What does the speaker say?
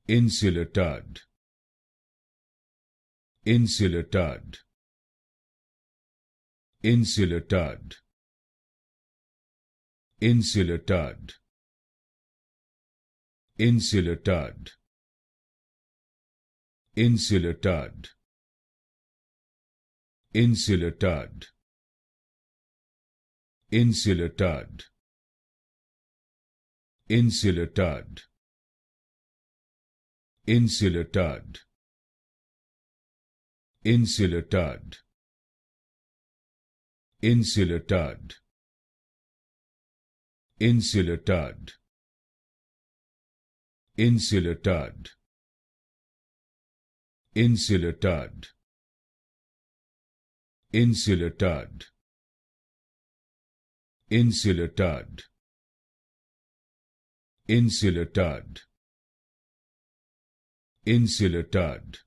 Insulatard. Insulatard. Insulatard. Insulatard. Insulatard. Insulatard. Insulatard. Insulatard. Insulatard. Insulatard. Insulatard. Insulatard. Insulatard. Insulatard. Insulatard. Insulatard. Insulatard. Insulatard. Insulatard.